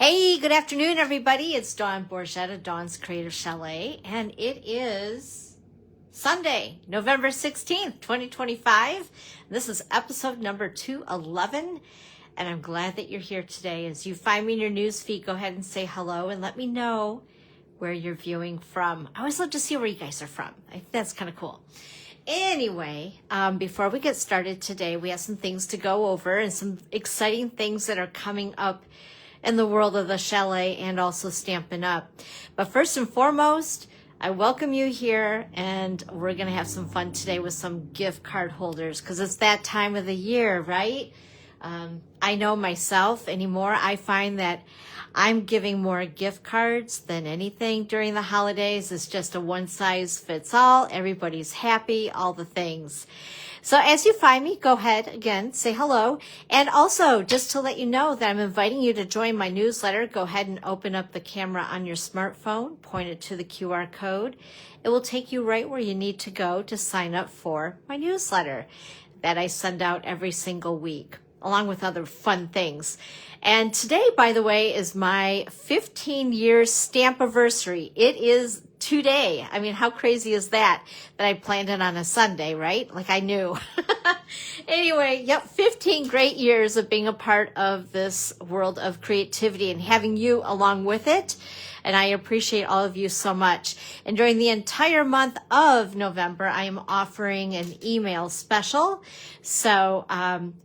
Hey, good afternoon, everybody. It's Dawn Borgetta, Dawn's Creative Chalet, and it is Sunday, November 16th, 2025. This is episode number 211, and I'm glad that you're here today. As you find me in your news feed, go ahead and say hello and let me know where you're viewing from. I always love to see where you guys are from. I think that's kind of cool. Anyway, before we get started today, we have some things to go over and some exciting things that are coming up in the world of the chalet and also Stampin' Up. But first and foremost, I welcome you here, and we're going to have some fun today with some gift card holders because it's that time of the year, right? I know myself anymore. I find that I'm giving more gift cards than anything during the holidays. It's just a one size fits all. Everybody's happy, all the things. So as you find me, go ahead again, say hello. And also, just to let you know that I'm inviting you to join my newsletter, go ahead and open up the camera on your smartphone, point it to the QR code. It will take you right where you need to go to sign up for my newsletter that I send out every single week, along with other fun things. And today, by the way, is my 15-year stamp-iversary. It is today. I mean, how crazy is that I planned it on a Sunday, right? Like I knew. Anyway, yep, 15 great years of being a part of this world of creativity and having you along with it. And I appreciate all of you so much. And during the entire month of November, I am offering an email special. So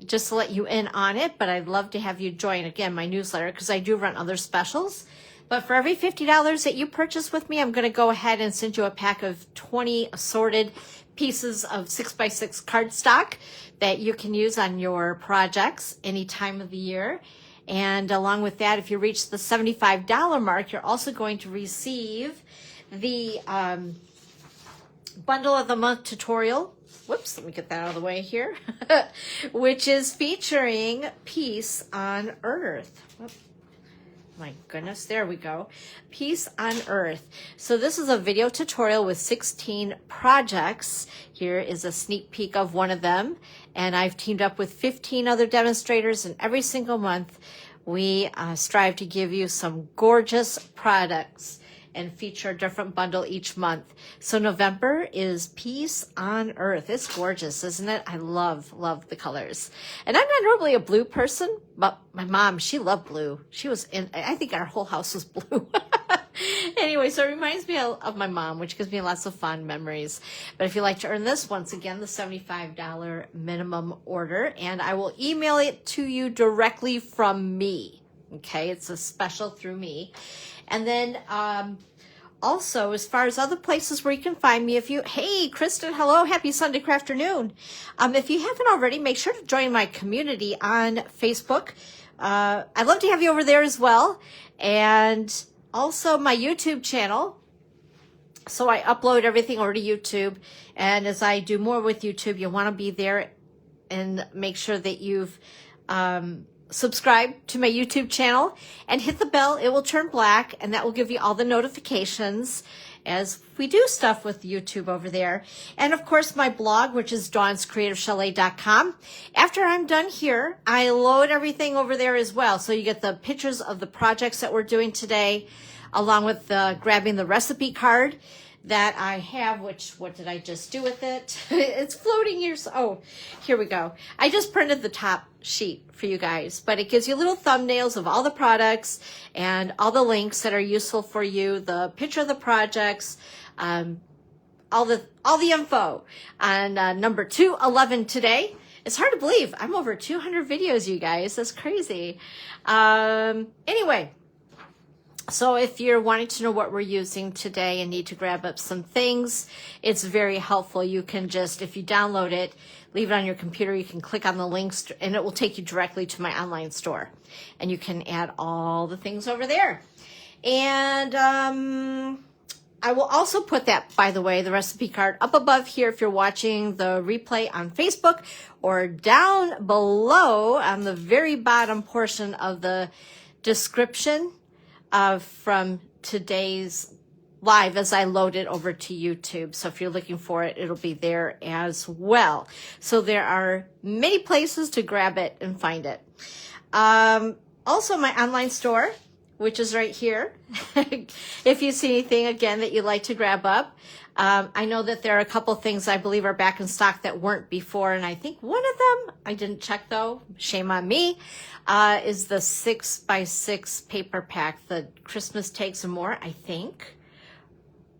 just to let you in on it, but I'd love to have you join, again, my newsletter, because I do run other specials. But for every $50 that you purchase with me, I'm going to go ahead and send you a pack of 20 assorted pieces of 6x6 cardstock that you can use on your projects any time of the year. And along with that, if you reach the $75 mark, you're also going to receive the Bundle of the Month tutorial. Whoops, let me get that out of the way here. Which is featuring Peace on Earth. Whoops. My goodness, there we go. Peace on Earth. So this is a video tutorial with 16 projects. Here is a sneak peek of one of them. And I've teamed up with 15 other demonstrators, and every single month we strive to give you some gorgeous products and feature a different bundle each month. So November is Peace on Earth. It's gorgeous, isn't it? I love the colors. And I'm not normally a blue person, but my mom, she loved blue. She was in, I think our whole house was blue. Anyway, so it reminds me of my mom, which gives me lots of fond memories. But if you'd like to earn this, once again, the $75 minimum order, and I will email it to you directly from me. Okay, it's a special through me. And then also, as far as other places where you can find me, hey, Kristen, hello, happy Sunday afternoon. If you haven't already, make sure to join my community on Facebook. I'd love to have you over there as well. And also my YouTube channel. So I upload everything over to YouTube. And as I do more with YouTube, you'll want to be there and make sure that you've subscribe to my YouTube channel and hit the bell. It will turn black, and that will give you all the notifications as we do stuff with YouTube over there. And of course, my blog, which is dawnscreativechalet.com. After I'm done here, I load everything over there as well. So you get the pictures of the projects that we're doing today, along with grabbing the recipe card that I have, which, what did I just do with it? It's floating here. Oh, here we go. I just printed the top sheet for you guys, but it gives you little thumbnails of all the products and all the links that are useful for you, the picture of the projects, all the info on number 211 today. It's hard to believe. I'm over 200 videos, you guys. That's crazy. Anyway. So if you're wanting to know what we're using today and need to grab up some things, it's very helpful. You can just, if you download it, leave it on your computer, you can click on the links and it will take you directly to my online store. And you can add all the things over there. And I will also put that, by the way, the recipe card up above here if you're watching the replay on Facebook, or down below on the very bottom portion of the description from today's live as I load it over to YouTube. So if you're looking for it, it'll be there as well. So there are many places to grab it and find it. Also, my online store, which is right here. If you see anything, again, that you'd like to grab up. I know that there are a couple things I believe are back in stock that weren't before, and I think one of them, I didn't check though, shame on me, is the 6x6 paper pack. The Christmas Takes and More, I think,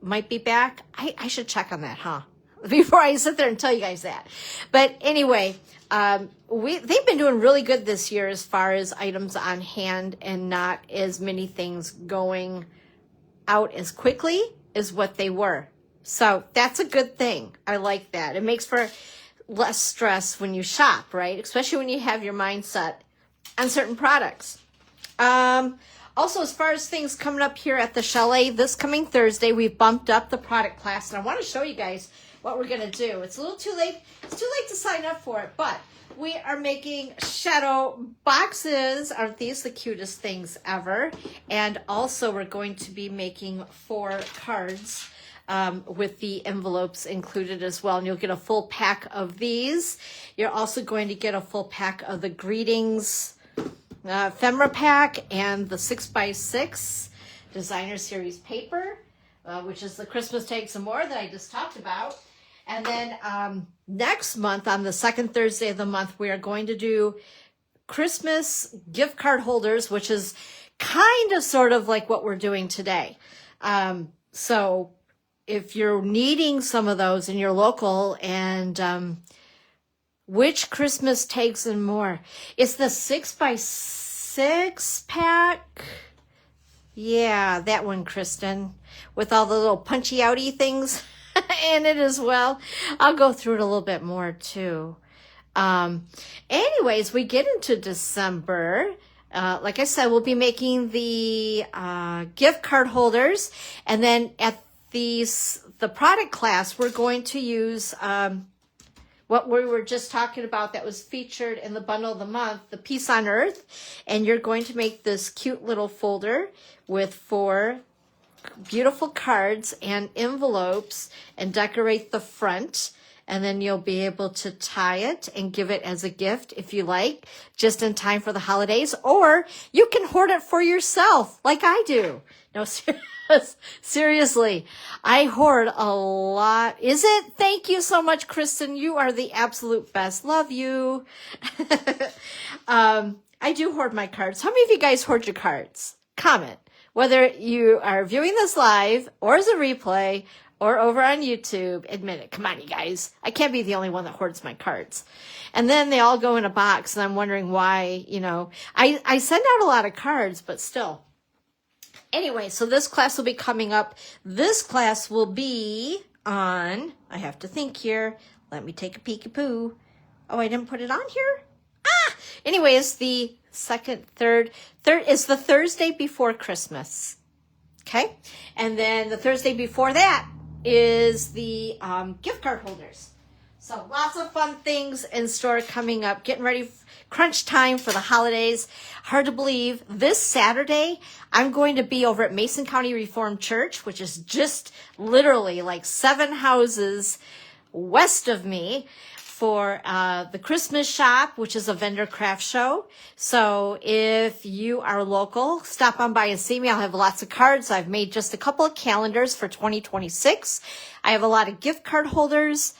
might be back. I should check on that, huh? Before I sit there and tell you guys that. But anyway, they've been doing really good this year as far as items on hand and not as many things going out as quickly as what they were. So that's a good thing. I like that. It makes for less stress when you shop, right? Especially when you have your mindset on certain products. Also, as far as things coming up here at the chalet, this coming Thursday, we've bumped up the product class. And I want to show you guys what we're going to do. It's a little too late. It's too late to sign up for it, but we are making shadow boxes. Aren't these the cutest things ever? And also we're going to be making 4 cards with the envelopes included as well. And you'll get a full pack of these. You're also going to get a full pack of the greetings ephemera pack and the 6x6 designer series paper, which is the Christmas Takes and More that I just talked about. And then next month, on the second Thursday of the month, we are going to do Christmas gift card holders, which is kind of sort of like what we're doing today. So if you're needing some of those and you're local, and which Christmas Takes and More? It's the 6x6 pack. Yeah, that one, Kristen, with all the little punchy outy things in it as well. I'll go through it a little bit more too. Anyways, we get into December. Like I said, we'll be making the gift card holders, and then at the product class, we're going to use what we were just talking about that was featured in the bundle of the month, the Peace on Earth. And you're going to make this cute little folder with 4 beautiful cards and envelopes and decorate the front. And then you'll be able to tie it and give it as a gift if you like, just in time for the holidays. Or you can hoard it for yourself like I do. No, seriously, I hoard a lot. Is it? Thank you so much, Kristen. You are the absolute best. Love you. I do hoard my cards. How many of you guys hoard your cards? Comment. Whether you are viewing this live or as a replay or over on YouTube, admit it. Come on, you guys. I can't be the only one that hoards my cards. And then they all go in a box, and I'm wondering why, I send out a lot of cards, but still. Anyway, so this class will be coming up. This class will be on, I have to think here. Let me take a peek-a-poo. Oh, I didn't put it on here? Anyways, the third is the Thursday before Christmas. Okay? And then the Thursday before that is the gift card holders. So lots of fun things in store coming up. Getting ready, crunch time for the holidays. Hard to believe. This Saturday, I'm going to be over at Mason County Reformed Church, which is just literally like 7 houses west of me, for the Christmas shop, which is a vendor craft show. So if you are local, stop on by and see me. I'll have lots of cards. I've made just a couple of calendars for 2026. I have a lot of gift card holders.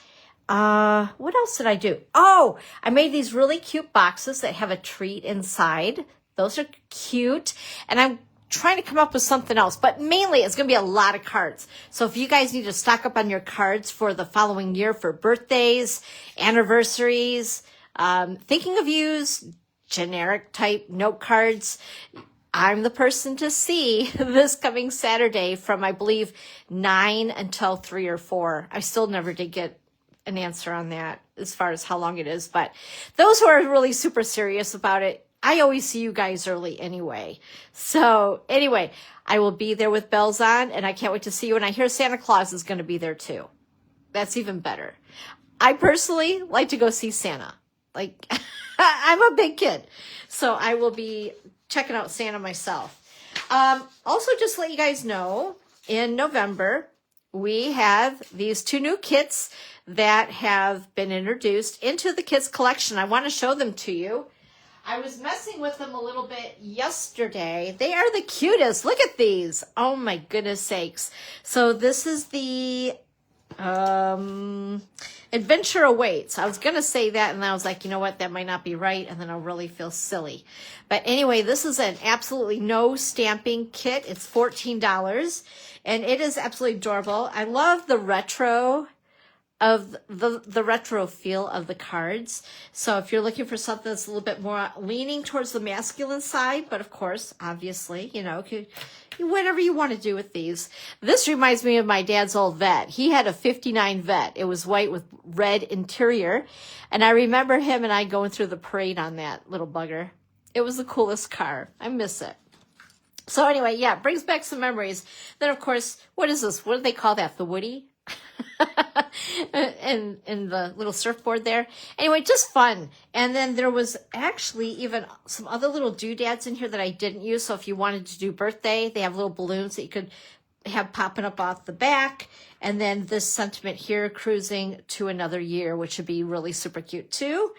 What else did I do? Oh, I made these really cute boxes that have a treat inside. Those are cute. And I'm trying to come up with something else, but mainly it's going to be a lot of cards. So if you guys need to stock up on your cards for the following year for birthdays, anniversaries, thinking of yous, generic type note cards, I'm the person to see this coming Saturday from, I believe, 9 until 3 or 4. I still never did get an answer on that as far as how long it is, but those who are really super serious about it, I always see you guys early anyway. So anyway, I will be there with bells on, and I can't wait to see you. And I hear Santa Claus is going to be there too. That's even better. I personally like to go see Santa. Like, I'm a big kid, so I will be checking out Santa myself. Also, just to let you guys know, in November, we have these 2 new kits that have been introduced into the kids collection. I want to show them to you. I was messing with them a little bit yesterday. They are the cutest. Look at these. Oh my goodness sakes. So this is the Adventure Awaits. I was going to say that, and then I was like, you know what? That might not be right, and then I'll really feel silly. But anyway, this is an absolutely no stamping kit. It's $14, and it is absolutely adorable. I love the retro of the retro feel of the cards. So if you're looking for something that's a little bit more leaning towards the masculine side, but of course, obviously, you know, whatever you want to do with these. This reminds me of my dad's old vet. He had a 59 vet. It was white with red interior. And I remember him and I going through the parade on that little bugger. It was the coolest car. I miss it. So anyway, yeah, it brings back some memories. Then of course, what is this? What do they call that? The Woody? and the little surfboard there. Anyway, just fun. And then there was actually even some other little doodads in here that I didn't use. So if you wanted to do birthday, they have little balloons that you could have popping up off the back. And then this sentiment here, cruising to another year, which would be really super cute too.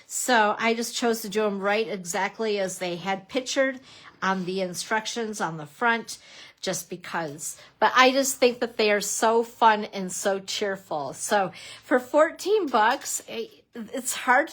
So I just chose to do them right exactly as they had pictured on the instructions on the front, just because. But I just think that they are so fun and so cheerful. So for 14 bucks, it's hard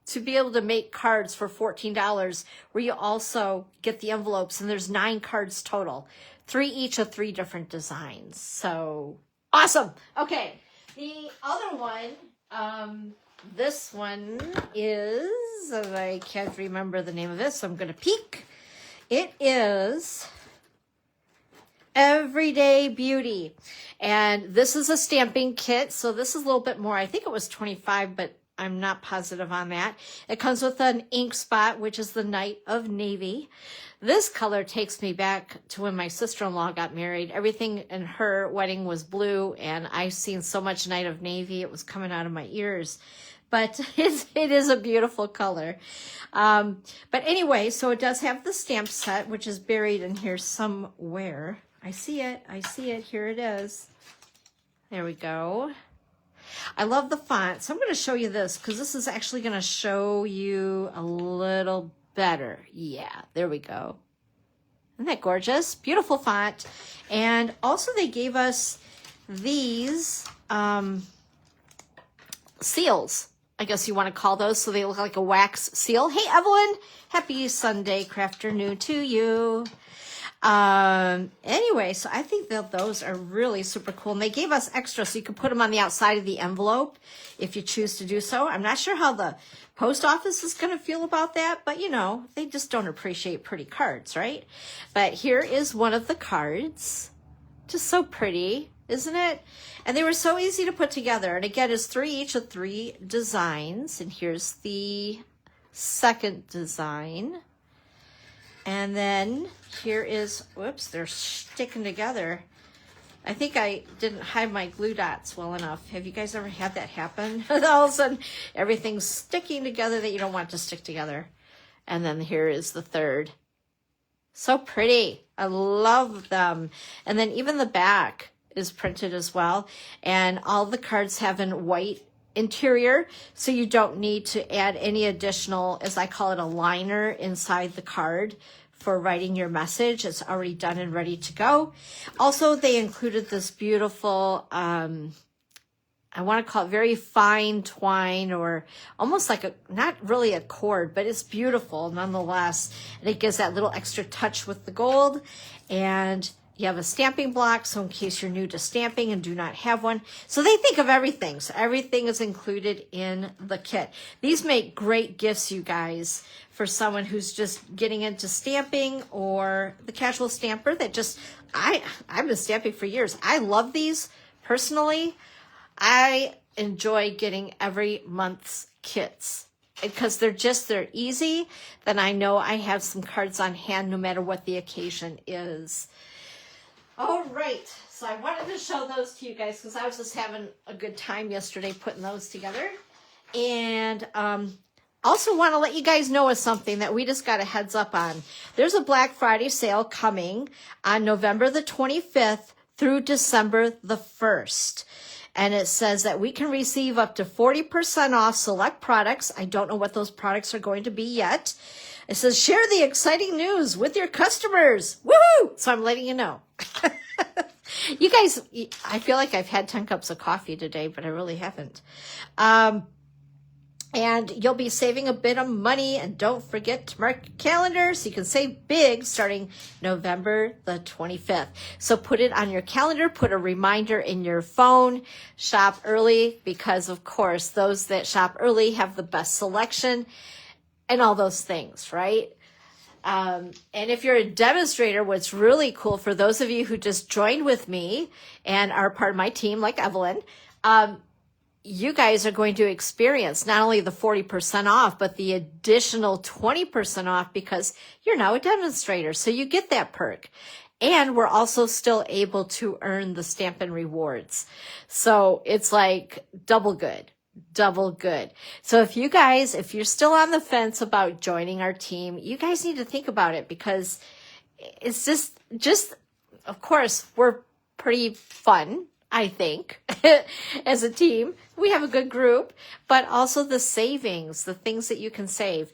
to be able to make cards for $14 where you also get the envelopes, and there's 9 cards total, 3 each of 3 different designs. So awesome. Okay, the other one, this one is, I can't remember the name of this, so I'm going to peek. It is Everyday Beauty. And this is a stamping kit. So this is a little bit more. I think it was $25, but I'm not positive on that. It comes with an ink spot, which is the Night of Navy. This color takes me back to when my sister-in-law got married. Everything in her wedding was blue, and I've seen so much Night of Navy, it was coming out of my ears. But it is a beautiful color. But anyway, so it does have the stamp set, which is buried in here somewhere. I see it. I see it. Here it is. There we go. I love the font. So I'm going to show you this because this is actually going to show you a little better. Yeah, there we go. Isn't that gorgeous? Beautiful font. And also they gave us these seals, I guess you want to call those. So they look like a wax seal. Hey, Evelyn, happy Sunday crafternoon to you. Anyway, so I think that those are really super cool. And they gave us extra so you can put them on the outside of the envelope if you choose to do so. I'm not sure how the post office is going to feel about that, but you know, they just don't appreciate pretty cards, right? But here is one of the cards. Just so pretty, isn't it? And they were so easy to put together. And again, it's 3 each of 3 designs. And here's the second design. And then here is, whoops, they're sticking together. I think I didn't hide my glue dots well enough. Have you guys ever had that happen? All of a sudden, everything's sticking together that you don't want to stick together. And then here is the third. So pretty. I love them. And then even the back is printed as well. And all the cards have in white interior, so you don't need to add any additional, as I call it, a liner inside the card for writing your message. It's already done and ready to go. Also, they included this beautiful, I want to call it very fine twine, or almost like a, not really a cord, but it's beautiful nonetheless. And it gives that little extra touch with the gold. And you have a stamping block, so in case you're new to stamping and do not have one. So they think of everything. So everything is included in the kit. These make great gifts, you guys, for someone who's just getting into stamping, or the casual stamper that just, I've been stamping for years. I love these personally. I enjoy getting every month's kits because they're easy. Then I know I have some cards on hand no matter what the occasion is. All right, so I wanted to show those to you guys because I was just having a good time yesterday putting those together. And also want to let you guys know of something that we just got a heads up on. There's a Black Friday sale coming on November the 25th through December the 1st. and it says that we can receive up to 40% off select products. I don't know what those products are going to be yet. It says, share the exciting news with your customers. Woohoo! So I'm letting you know. You guys, I feel like I've had 10 cups of coffee today, but I really haven't. And you'll be saving a bit of money. And don't forget to mark your calendar so you can save big starting November the 25th. So put it on your calendar, put a reminder in your phone, shop early, because of course, those that shop early have the best selection and all those things, right? And if you're a demonstrator, what's really cool for those of you who just joined with me and are part of my team, like Evelyn, you guys are going to experience not only the 40% off, but the additional 20% off because you're now a demonstrator. So you get that perk. And we're also still able to earn the Stampin' Rewards. So it's like double good. Double good. So if you're still on the fence about joining our team, you guys need to think about it because it's just, of course, we're pretty fun, I think, as a team. We have a good group, but also the savings, the things that you can save.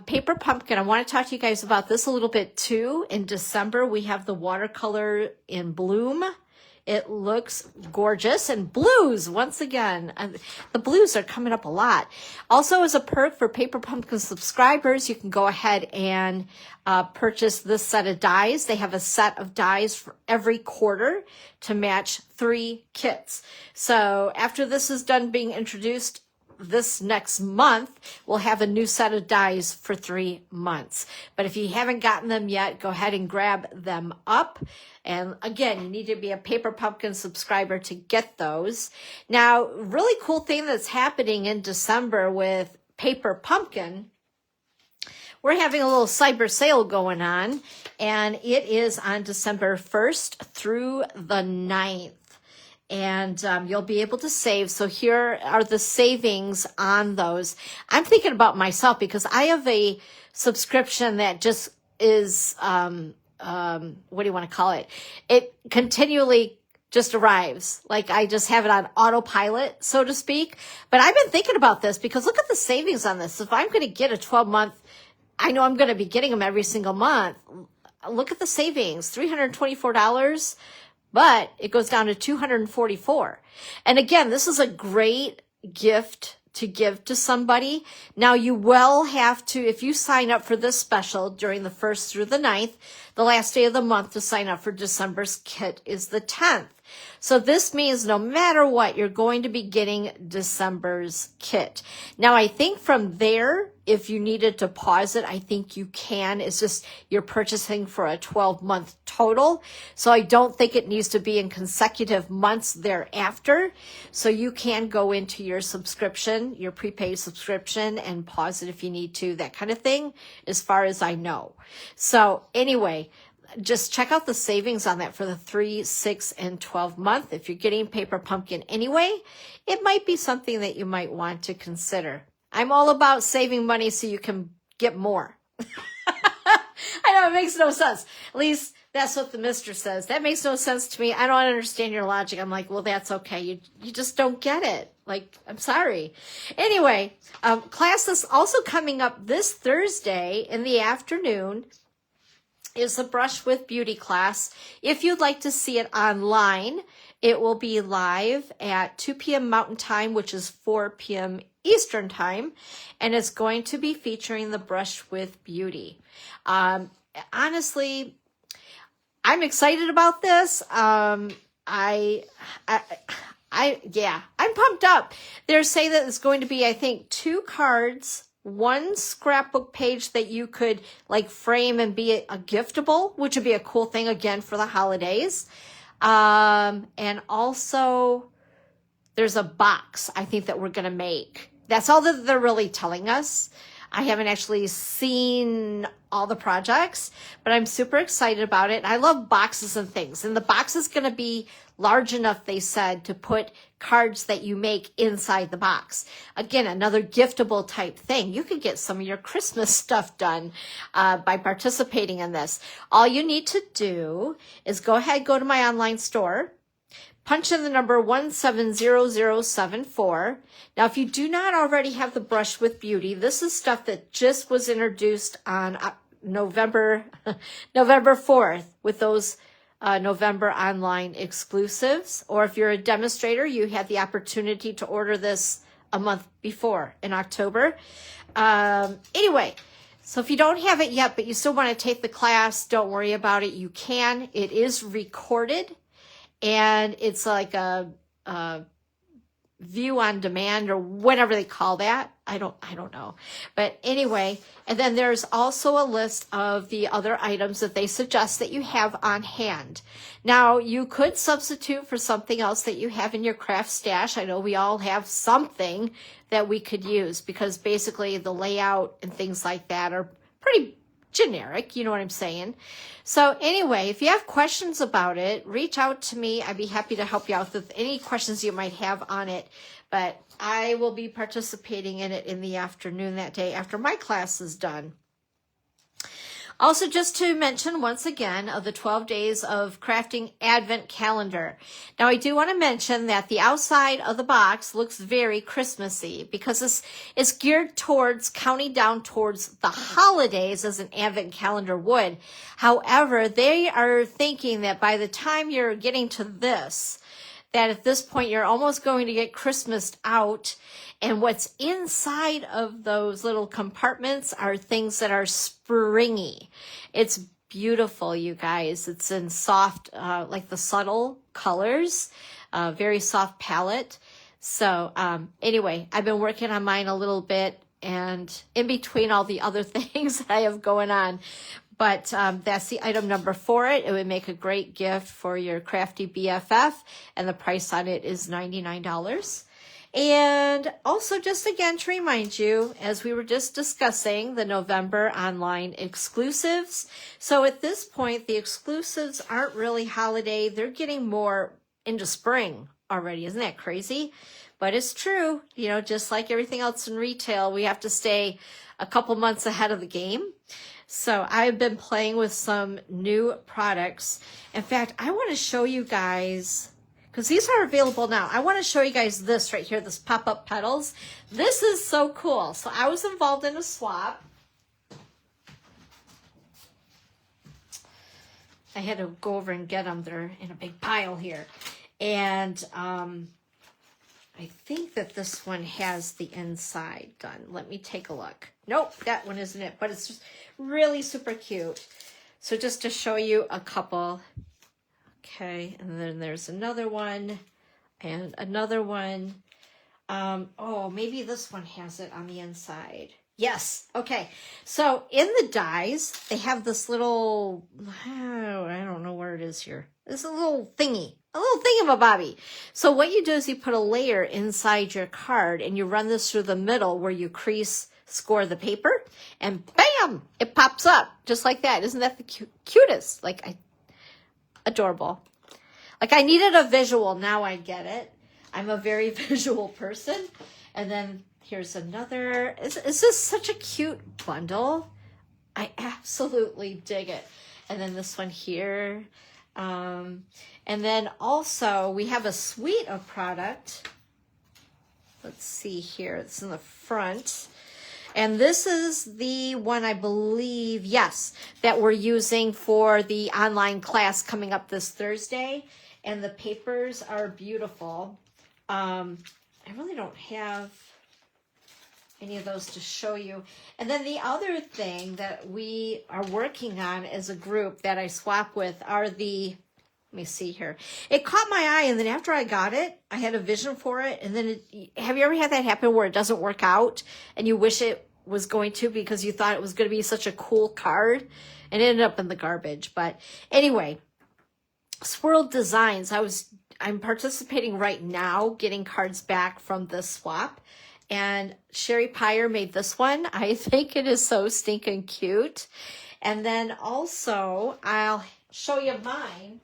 Paper Pumpkin, I want to talk to you guys about this a little bit too. In December, we have the watercolor in bloom. It looks gorgeous. And blues, once again, the blues are coming up a lot. Also, as a perk for Paper Pumpkin subscribers, you can go ahead and purchase this set of dies. They have a set of dies for every quarter to match 3 kits. So after this is done being introduced, this next month, we'll have a new set of dies for 3 months. But if you haven't gotten them yet, go ahead and grab them up. And again, you need to be a Paper Pumpkin subscriber to get those. Now, really cool thing that's happening in December with Paper Pumpkin, we're having a little cyber sale going on, and it is on December 1st through the 9th. And you'll be able to save. So here are the savings on those. I'm thinking about myself because I have a subscription that just is, what do you want to call it? It continually just arrives. Like I just have it on autopilot, so to speak. But I've been thinking about this because look at the savings on this. If I'm going to get a 12-month, I know I'm going to be getting them every single month. Look at the savings, $324. But it goes down to $244. And again, this is a great gift to give to somebody. Now you will have to, if you sign up for this special during the 1st through the 9th, the last day of the month to sign up for December's kit is the 10th. So this means no matter what, you're going to be getting December's kit. Now I think from there, if you needed to pause it, I think you can. It's just you're purchasing for a 12-month total. So I don't think it needs to be in consecutive months thereafter. So you can go into your subscription, your prepaid subscription, and pause it if you need to, that kind of thing, as far as I know. So anyway, just check out the savings on that for the 3, 6, and 12 month. If you're getting Paper Pumpkin anyway, it might be something that you might want to consider. I'm all about saving money so you can get more. I know it makes no sense. At least that's what the mister says. That makes no sense to me. I don't understand your logic. I'm like, well, that's okay. You just don't get it. Like, I'm sorry. Anyway, class is also coming up this Thursday in the afternoon. Is the Brush with Beauty class. If you'd like to see it online, it will be live at 2 p.m. Mountain Time, which is 4 p.m. Eastern Time, and it's going to be featuring the Brush with Beauty. Honestly, I'm excited about this. I'm pumped up. They're saying that it's going to be, I think, 2 cards, 1 scrapbook page that you could like frame and be a giftable, which would be a cool thing again for the holidays. And also there's a box I think that we're going to make. That's all that they're really telling us. I haven't actually seen all the projects, but I'm super excited about it. I love boxes and things. And the box is going to be large enough, they said, to put cards that you make inside the box. Again, another giftable type thing. You could get some of your Christmas stuff done by participating in this. All you need to do is go ahead, go to my online store, punch in the number 170074. Now, if you do not already have the Brush with Beauty, this is stuff that just was introduced on November 4th with those November online exclusives. Or if you're a demonstrator, you had the opportunity to order this a month before in October. Anyway, so if you don't have it yet, but you still want to take the class, don't worry about it. You can. It is recorded, and it's like a view on demand or whatever they call that. I don't know. But anyway, and then there's also a list of the other items that they suggest that you have on hand. Now, you could substitute for something else that you have in your craft stash. I know we all have something that we could use because basically the layout and things like that are pretty generic, you know what I'm saying? So anyway, if you have questions about it, reach out to me. I'd be happy to help you out with any questions you might have on it. But I will be participating in it in the afternoon that day after my class is done. Also, just to mention once again of the 12 days of crafting Advent calendar. Now, I do want to mention that the outside of the box looks very Christmassy because this is geared towards counting down towards the holidays as an Advent calendar would. However, they are thinking that by the time you're getting to this, that at this point you're almost going to get Christmased out. And what's inside of those little compartments are things that are springy. It's beautiful, you guys. It's in soft, like the subtle colors, very soft palette. So anyway, I've been working on mine a little bit and in between all the other things that I have going on. But that's the item number for it. It would make a great gift for your crafty BFF, and the price on it is $99. And also, just again to remind you, as we were just discussing, the November online exclusives. So at this point, the exclusives aren't really holiday. They're getting more into spring already. Isn't that crazy? But it's true. You know, just like everything else in retail, we have to stay a couple months ahead of the game. So I've been playing with some new products. In fact, I want to show you guys, because these are available now. I want to show you guys this right here, this pop-up petals. This is so cool. So I was involved in a swap. I had to go over and get them. They're in a big pile here. And I think that this one has the inside done. Let me take a look. Nope, that one isn't it, but it's just really super cute. So just to show you a couple. Okay, and then there's another one and another one. Oh, maybe this one has it on the inside. Yes, okay. So in the dies, they have this little, I don't know where it is here. It's a little thingy. A little thingamabobby. So what you do is you put a layer inside your card and you run this through the middle where you score the paper, and bam, it pops up just like that. Isn't that the cutest? Like, adorable. Like, I needed a visual. Now I get it. I'm a very visual person. And then here's another. It's just such a cute bundle. I absolutely dig it. And then this one here. And then also we have a suite of product. Let's see here. It's in the front. And this is the one, I believe, yes, that we're using for the online class coming up this Thursday. And the papers are beautiful. I really don't have any of those to show you. And then the other thing that we are working on as a group that I swap with are the, let me see here. It caught my eye, and then after I got it, I had a vision for it. And then have you ever had that happen where it doesn't work out and you wish it was going to because you thought it was going to be such a cool card and it ended up in the garbage? But anyway, Swirled Designs. I'm participating right now, getting cards back from this swap. And Sherry Pyre made this one. I think it is so stinking cute. And then also, I'll show you mine.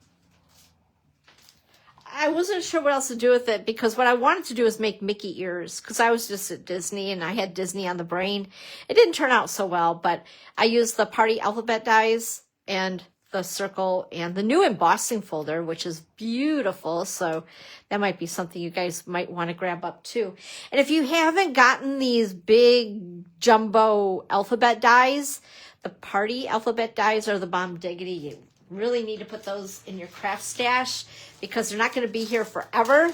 I wasn't sure what else to do with it because what I wanted to do is make Mickey ears because I was just at Disney and I had Disney on the brain. It didn't turn out so well, but I used the party alphabet dies and the circle and the new embossing folder, which is beautiful. So that might be something you guys might want to grab up too. And if you haven't gotten these big jumbo alphabet dies, the party alphabet dies are the bomb diggity. You really need to put those in your craft stash because they're not going to be here forever.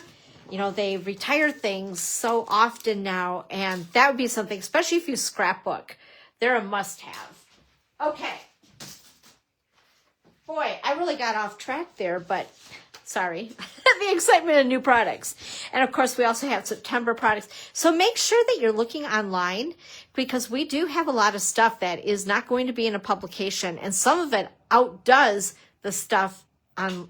You know, they retire things so often now, and that would be something, especially if you scrapbook. They're a must-have. Okay. Boy, I really got off track there, but sorry. The excitement of new products. And of course, we also have September products. So make sure that you're looking online because we do have a lot of stuff that is not going to be in a publication, and some of it outdoes the stuff on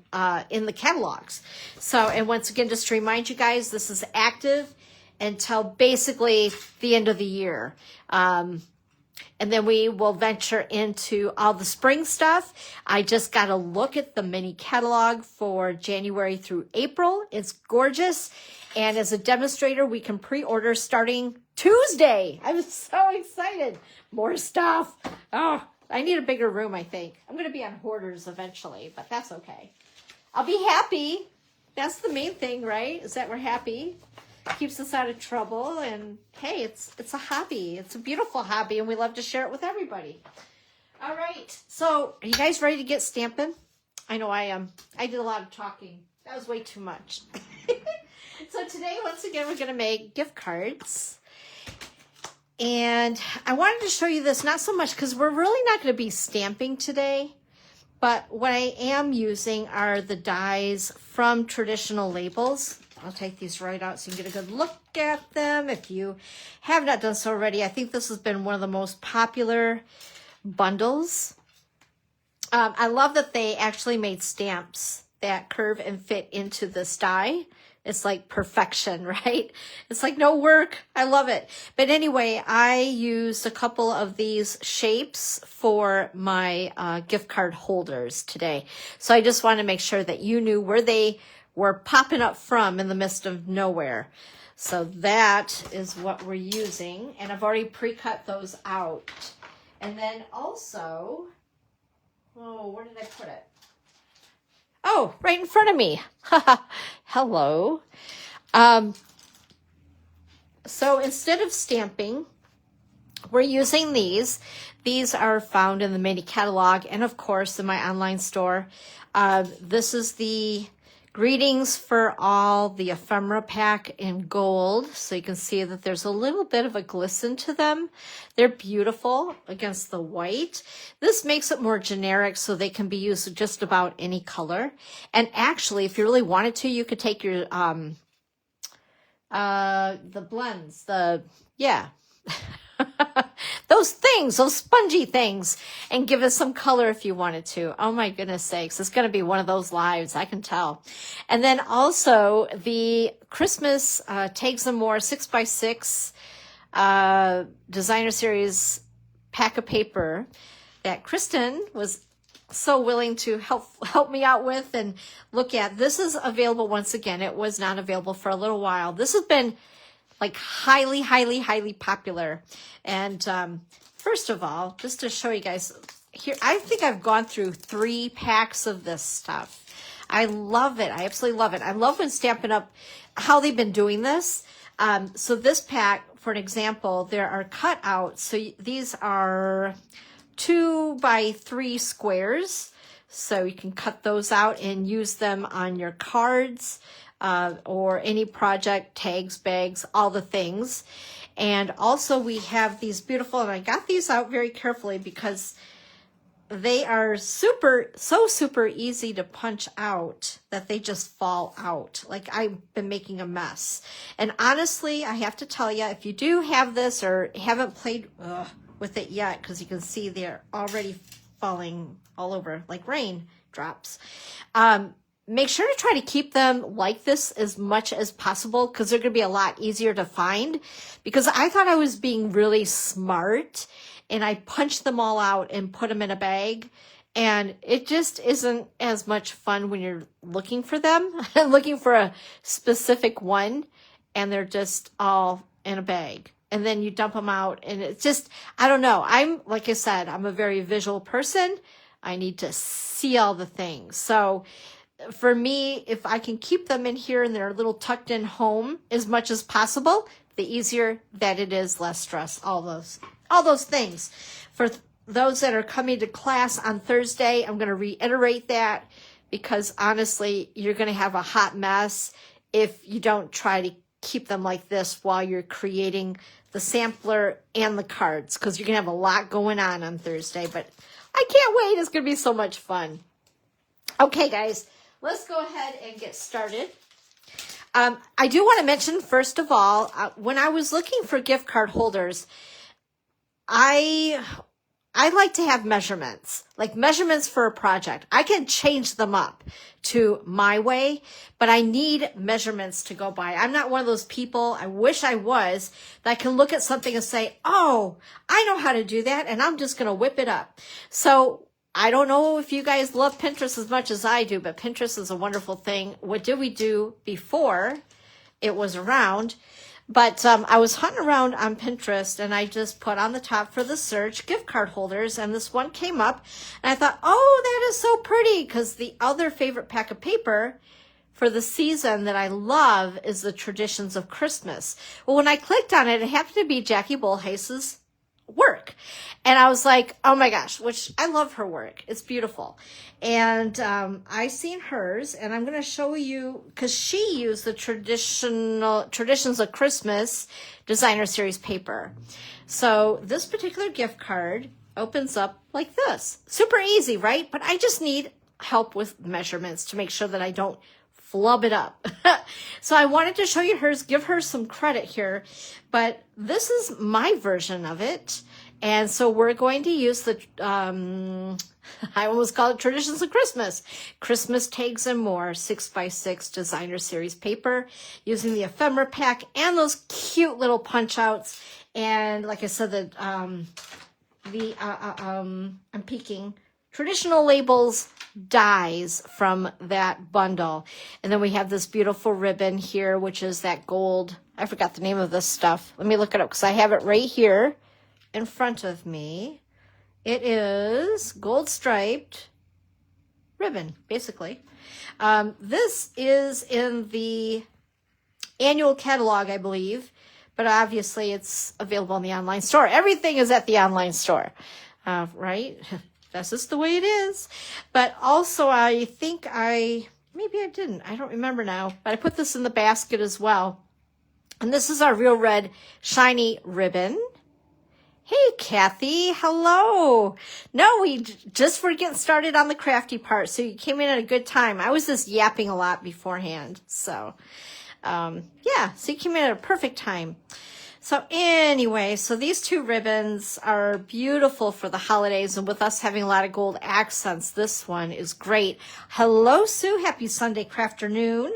in the catalogs. So, and once again, just to remind you guys, this is active until basically the end of the year. And then we will venture into all the spring stuff. I just got a look at the mini catalog for January through April. It's gorgeous. And as a demonstrator, we can pre-order starting Tuesday. I'm so excited. More stuff. Oh, I need a bigger room, I think. I'm going to be on Hoarders eventually, but that's okay. I'll be happy. That's the main thing, right? Is that we're happy. Keeps us out of trouble, and hey, it's a hobby. It's a beautiful hobby, and we love to share it with everybody. All right, so are you guys ready to get stamping? I know I am. I did a lot of talking. That was way too much. So today, once again, we're going to make gift cards. And I wanted to show you this, not so much because we're really not going to be stamping today, but what I am using are the dies from Traditional Labels. I'll take these right out so you can get a good look at them. If you have not done so already, I think this has been one of the most popular bundles. I love that they actually made stamps that curve and fit into this die. It's like perfection, right? It's like no work. I love it. But anyway, I used a couple of these shapes for my gift card holders today. So I just want to make sure that you knew where they were popping up from in the midst of nowhere. So that is what we're using. And I've already pre-cut those out. And then also, oh, where did I put it? Oh, right in front of me. Hello. So instead of stamping, we're using these. These are found in the mini catalog and, of course, in my online store. This is the Greetings for All, the ephemera pack in gold. So you can see that there's a little bit of a glisten to them. They're beautiful against the white. This makes it more generic so they can be used with just about any color. And actually, if you really wanted to, you could take your, the blends, those things, those spongy things, and give us some color if you wanted to. Oh my goodness sakes. It's going to be one of those lives, I can tell. And then also the Christmas Tags and More 6x6 designer series pack of paper that Kristen was so willing to help me out with and look at. This is available once again. It was not available for a little while. This has been like highly, highly, highly popular. And first of all, just to show you guys here, I think I've gone through 3 packs of this stuff. I love it. I absolutely love it. I love when Stampin' Up! How they've been doing this. So this pack, for an example, there are cutouts. So these are 2x3 squares. So you can cut those out and use them on your cards. Or any project, tags, bags, all the things. And also we have these beautiful, and I got these out very carefully because they are so super easy to punch out that they just fall out. Like I've been making a mess. And honestly, I have to tell you, if you do have this or haven't played with it yet, because you can see they're already falling all over like rain drops. Make sure to try to keep them like this as much as possible because they're going to be a lot easier to find, because I thought I was being really smart and I punched them all out and put them in a bag, and it just isn't as much fun when you're looking for them, looking for a specific one, and they're just all in a bag. And then you dump them out and it's just, I don't know. Like I said, I'm a very visual person. I need to see all the things. So for me, if I can keep them in here and they're a little tucked in home as much as possible, the easier that it is, less stress, all those things. For those that are coming to class on Thursday, I'm going to reiterate that because honestly, you're going to have a hot mess if you don't try to keep them like this while you're creating the sampler and the cards, because you're going to have a lot going on Thursday, but I can't wait. It's going to be so much fun. Okay, guys, let's go ahead and get started. I do want to mention, first of all, when I was looking for gift card holders, I like to have measurements, like measurements for a project. I can change them up to my way, but I need measurements to go by. I'm not one of those people, I wish I was, that can look at something and say, oh, I know how to do that, and I'm just going to whip it up. So I don't know if you guys love Pinterest as much as I do, but Pinterest is a wonderful thing. What did we do before it was around? But I was hunting around on Pinterest, and I just put on the top for the search gift card holders, and this one came up, and I thought, oh, that is so pretty, because the other favorite pack of paper for the season that I love is the Traditions of Christmas. Well, when I clicked on it, it happened to be Jackie Bullhace's work. And I was like, oh my gosh, which I love her work. It's beautiful. And I seen hers, and I'm going to show you, because she used the Traditions of Christmas designer series paper. So this particular gift card opens up like this. Super easy, right? But I just need help with measurements to make sure that I don't flub it up. So I wanted to show you hers, give her some credit here, but this is my version of it. And so we're going to use the, I almost call it Traditions of Christmas, Christmas Tags and More 6x6 designer series paper, using the ephemera pack and those cute little punch outs. And like I said, I'm peeking, traditional labels dies from that bundle. And then we have this beautiful ribbon here, which is that gold. I forgot the name of this stuff. Let me look it up because I have it right here in front of me. It is gold striped ribbon, basically. This is in the annual catalog, I believe, but obviously it's available in the online store. Everything is at the online store, right? That's just the way it is. But also, I think maybe I didn't. I don't remember now. But I put this in the basket as well. And this is our Real Red Shiny Ribbon. Hey, Kathy. Hello. No, we just were getting started on the crafty part. So you came in at a good time. I was just yapping a lot beforehand. So, yeah. So you came in at a perfect time. So anyway, so these two ribbons are beautiful for the holidays, and with us having a lot of gold accents, this one is great. Hello, Sue. Happy Sunday crafternoon.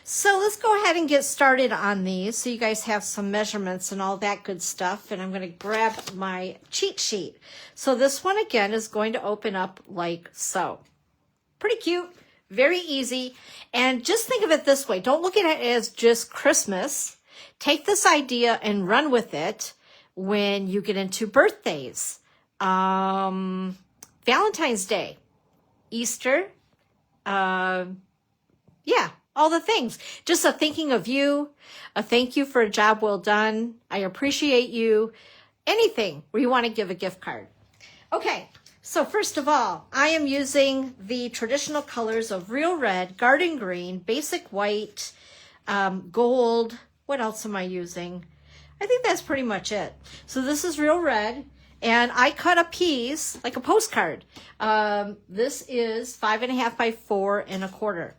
So let's go ahead and get started on these so you guys have some measurements and all that good stuff. And I'm going to grab my cheat sheet. So this one, again, is going to open up like so. Pretty cute, very easy. And just think of it this way. Don't look at it as just Christmas. Take this idea and run with it when you get into birthdays, Valentine's Day, Easter, yeah, all the things. Just a thinking of you, a thank you for a job well done. I appreciate you. Anything where you want to give a gift card. Okay, so first of all, I am using the traditional colors of Real Red, Garden Green, Basic White, Gold. What else am I using? I think that's pretty much it. So this is Real Red, and I cut a piece like a postcard. This is 5.5 by 4.25.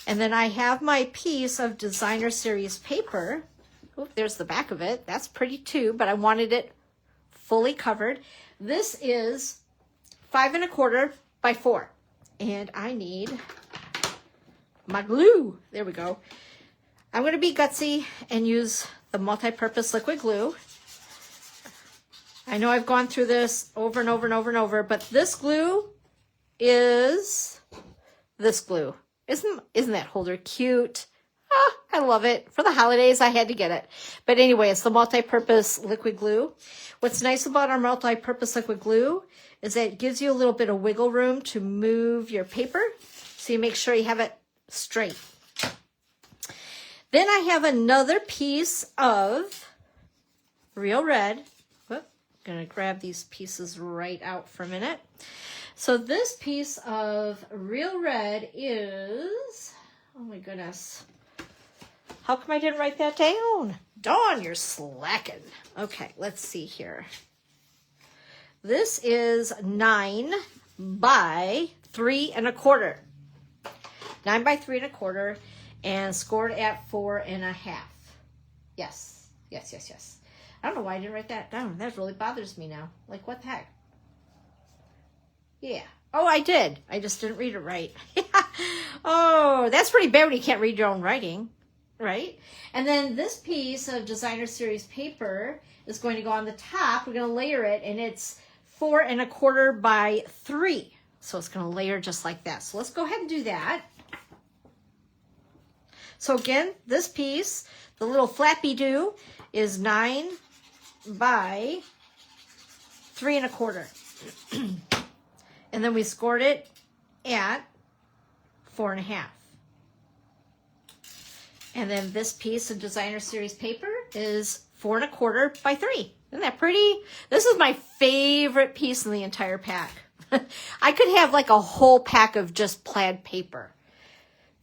And then I have my piece of designer series paper. Oh, there's the back of it. That's pretty too, but I wanted it fully covered. This is 5.25 by 4. And I need my glue. There we go. I'm going to be gutsy and use the multi-purpose liquid glue. I know I've gone through this over and over and over and over, but this glue is this glue. Isn't that holder cute? Oh, I love it. For the holidays, I had to get it. But anyway, it's the multi-purpose liquid glue. What's nice about our multi-purpose liquid glue is that it gives you a little bit of wiggle room to move your paper. So you make sure you have it straight. Then I have another piece of Real Red. Whoop, I'm going to grab these pieces right out for a minute. So this piece of Real Red is, oh my goodness. How come I didn't write that down? Dawn, you're slacking. Okay, let's see here. This is 9 by 3 1/4. 9 by 3 1/4 and scored at 4.5. Yes. I don't know why I didn't write that down. That really bothers me now. Like, what the heck? Yeah. Oh, I did. I just didn't read it right. Oh, that's pretty bad when you can't read your own writing, right? And then this piece of Designer Series paper is going to go on the top. We're going to layer it, and it's 4 1/4 by 3. So it's going to layer just like that. So let's go ahead and do that. So again, this piece, the little flappy-doo, is 9 by 3 1/4. And then we scored it at 4.5. And then this piece of Designer Series paper is 4 1/4 by 3. Isn't that pretty? This is my favorite piece in the entire pack. I could have like a whole pack of just plaid paper.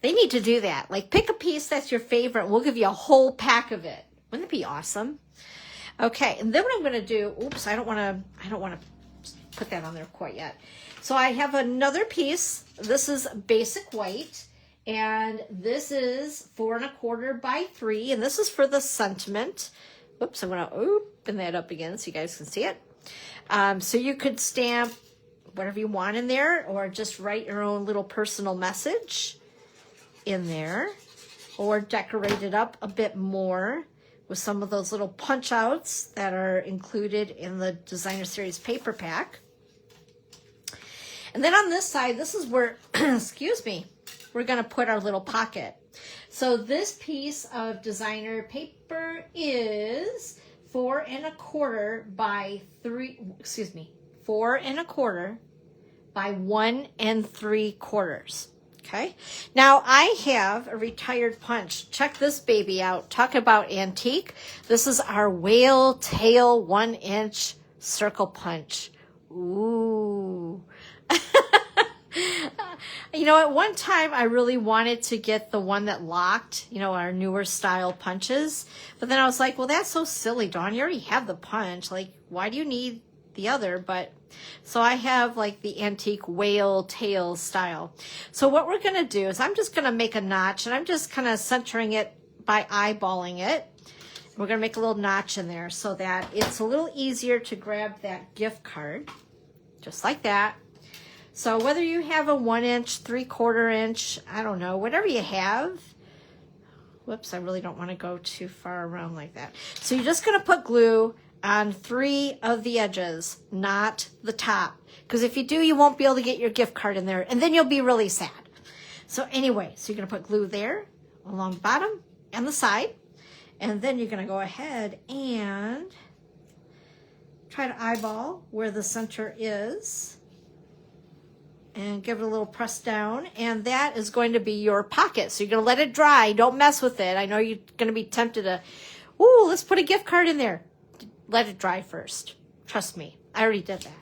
They need to do that. Like, pick a piece that's your favorite. We'll give you a whole pack of it. Wouldn't it be awesome? Okay, and then what I'm going to do, oops, I don't want to put that on there quite yet. So I have another piece. This is basic white, and this is 4 1/4 by 3, and this is for the sentiment. Oops, I'm going to open that up again so you guys can see it. So you could stamp whatever you want in there, or just write your own little personal message in there, or decorate it up a bit more with some of those little punch outs that are included in the Designer Series paper pack. And then on this side, this is where, excuse me, we're going to put our little pocket. So this piece of designer paper is 4 1/4 by 3, 4 1/4 by 1 3/4. Okay, now I have a retired punch. Check this baby out. Talk about antique. This is our whale tail 1-inch circle punch. Ooh. You know, at one time I really wanted to get the one that locked, you know, our newer style punches. But then I was like, well, that's so silly, Dawn. You already have the punch. Like, why do you need the other? But so I have like the antique whale tail style. So what we're going to do is I'm just going to make a notch, and I'm just kind of centering it by eyeballing it. We're going to make a little notch in there so that it's a little easier to grab that gift card, just like that. So whether you have a 1-inch, 3/4 inch, I don't know, whatever you have. Whoops, I really don't want to go too far around like that. So you're just going to put glue on 3 of the edges, not the top. Because if you do, you won't be able to get your gift card in there, and then you'll be really sad. So anyway, so you're going to put glue there along the bottom and the side. And then you're going to go ahead and try to eyeball where the center is. And give it a little press down, and that is going to be your pocket. So you're going to let it dry. Don't mess with it. I know you're going to be tempted to, ooh, let's put a gift card in there. Let it dry first. Trust me, I already did that.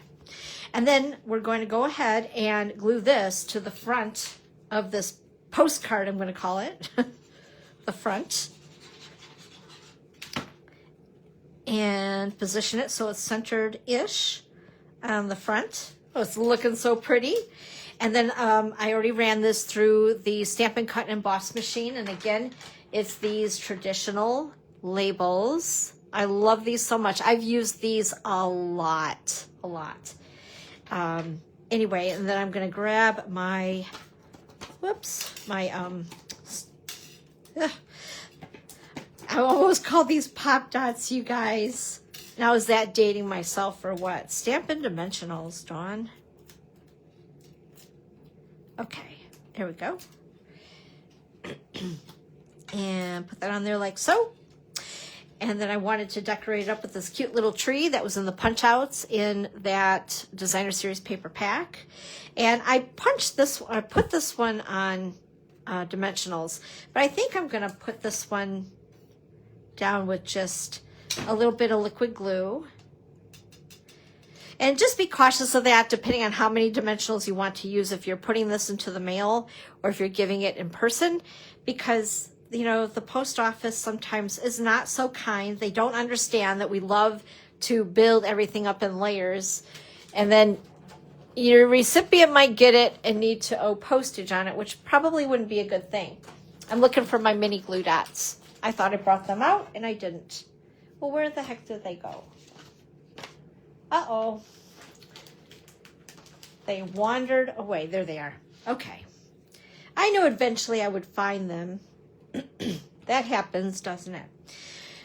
And then we're going to go ahead and glue this to the front of this postcard, I'm going to call it, the front. And position it so it's centered-ish on the front. Oh, it's looking so pretty. And then I already ran this through the Stampin' Cut and Emboss machine. And again, it's these traditional labels. I love these so much. I've used these a lot. Anyway, and then I'm going to grab my, I almost call these Pop Dots, you guys. Now, is that dating myself or what? Stampin' Dimensionals, Dawn. Okay, there we go. And put that on there like so. And then I wanted to decorate it up with this cute little tree that was in the punch outs in that Designer Series paper pack. And I put this one on dimensionals, but I think I'm going to put this one down with just a little bit of liquid glue. And just be cautious of that depending on how many dimensionals you want to use if you're putting this into the mail or if you're giving it in person, because you know, the post office sometimes is not so kind. They don't understand that we love to build everything up in layers. And then your recipient might get it and need to owe postage on it, which probably wouldn't be a good thing. I'm looking for my mini glue dots. I thought I brought them out and I didn't. Well, where the heck did they go? Uh-oh. They wandered away. There they are. Okay. I knew eventually I would find them. That happens, doesn't it?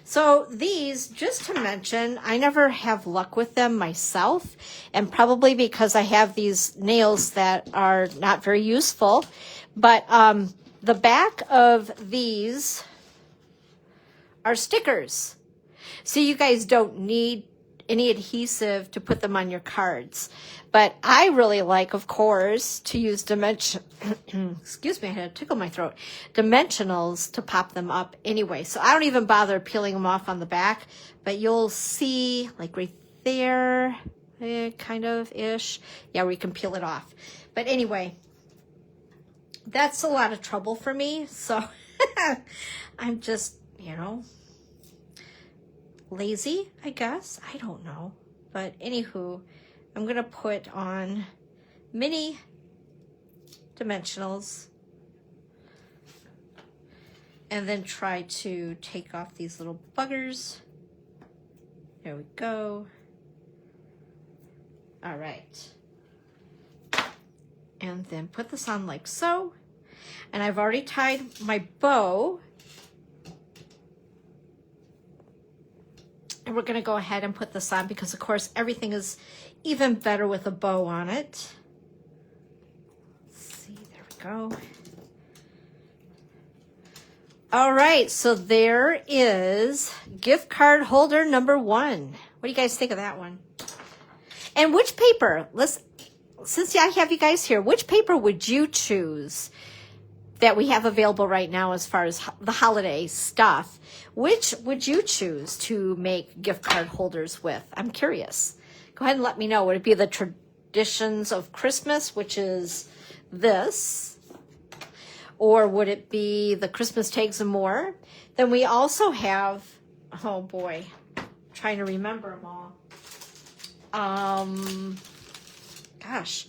So these, just to mention, I never have luck with them myself, and probably because I have these nails that are not very useful. But the back of these are stickers. So you guys don't need any adhesive to put them on your cards. But I really like, of course, to use excuse me, I had to tickle my throat, dimensionals to pop them up anyway. So I don't even bother peeling them off on the back, but you'll see like right there, kind of ish. Yeah, we can peel it off. But anyway, that's a lot of trouble for me. So I'm just, you know, lazy, I guess. I don't know. But anywho, I'm going to put on mini dimensionals and then try to take off these little buggers. There we go. All right. And then put this on like so. And I've already tied my bow. And we're going to go ahead and put this on because, of course, everything is even better with a bow on it. Let's see, there we go. All right, so there is gift card holder number 1. What do you guys think of that one? And which paper, since I have you guys here, which paper would you choose that we have available right now as far as the holiday stuff? Which would you choose to make gift card holders with? I'm curious. Go ahead and let me know. Would it be the Traditions of Christmas, which is this? Or would it be the Christmas Tags and More? Then we also have, oh boy, I'm trying to remember them all. Gosh,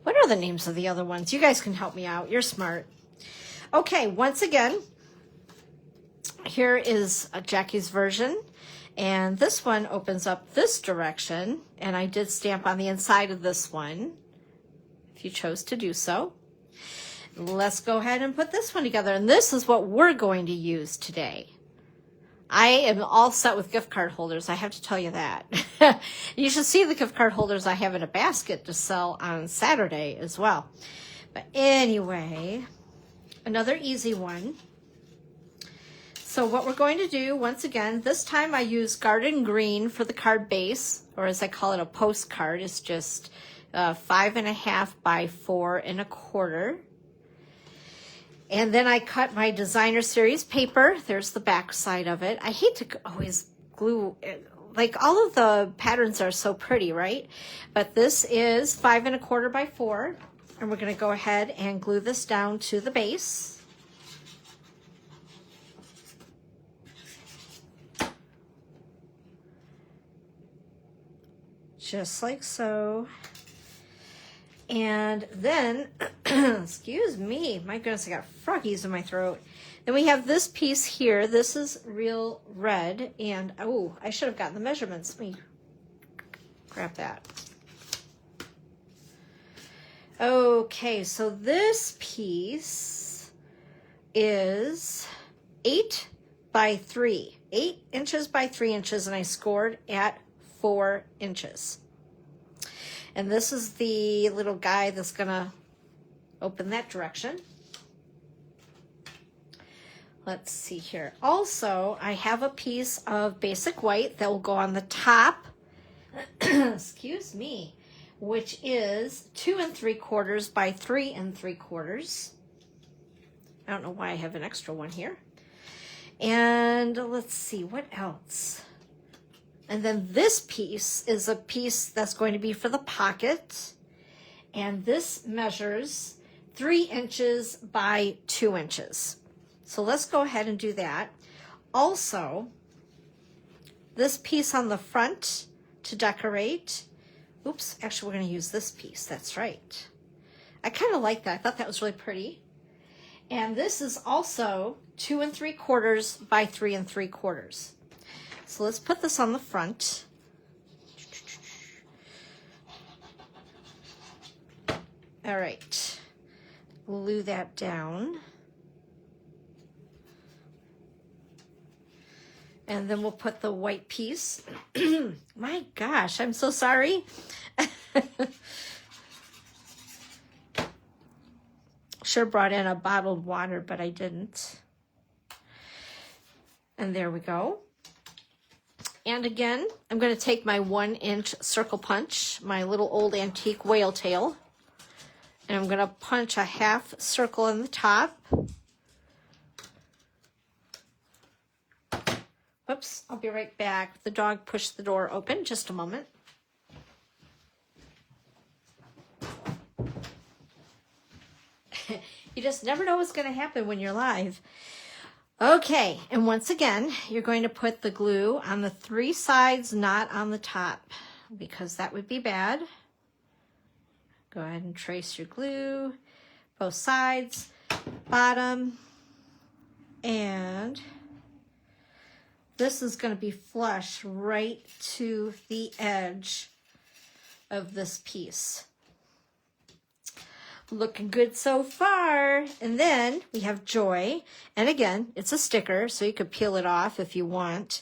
what are the names of the other ones? You guys can help me out. You're smart. Okay, once again, here is Jackie's version. And this one opens up this direction. And I did stamp on the inside of this one, if you chose to do so. Let's go ahead and put this one together. And this is what we're going to use today. I am all set with gift card holders. I have to tell you that. You should see the gift card holders I have in a basket to sell on Saturday as well. But anyway, another easy one. So what we're going to do, once again, this time I use garden green for the card base, or as I call it, a postcard. It's just 5.5 by 4.25. And then I cut my Designer Series paper. There's the back side of it. I hate to always glue, like all of the patterns are so pretty, right? But this is 5.25 by 4. And we're gonna go ahead and glue this down to the base. Just like so. And then, excuse me, my goodness, I got froggies in my throat. Then we have this piece here. This is real red. And, oh, I should have gotten the measurements. Let me grab that. Okay, so this piece is 8 by 3. 8 inches by 3 inches, and I scored at 4 inches. And this is the little guy that's gonna open that direction. let's see here. Also, I have a piece of basic white that will go on the top, excuse me, which is 2 3/4 by 3 3/4. I don't know why I have an extra one here. And let's see, what else? And then this piece is a piece that's going to be for the pocket. And this measures 3 inches by 2 inches. So let's go ahead and do that. Also, this piece on the front to decorate. Oops, actually we're going to use this piece. That's right. I kind of like that. I thought that was really pretty. And this is also 2 3/4 by 3 3/4. So let's put this on the front. All right, glue that down. And then we'll put the white piece. My gosh, I'm so sorry. Should have brought in a bottled water, but I didn't. And there we go. And again, I'm going to take my 1-inch circle punch, my little old antique whale tail, and I'm going to punch a half circle in the top. Whoops, I'll be right back. The dog pushed the door open. Just a moment. You just never know what's going to happen when you're live. Okay, and once again, you're going to put the glue on the 3 sides, not on the top, because that would be bad. Go ahead and trace your glue, both sides, bottom, and this is going to be flush right to the edge of this piece. Looking good so far. And then we have Joy. And again, it's a sticker, so you could peel it off if you want.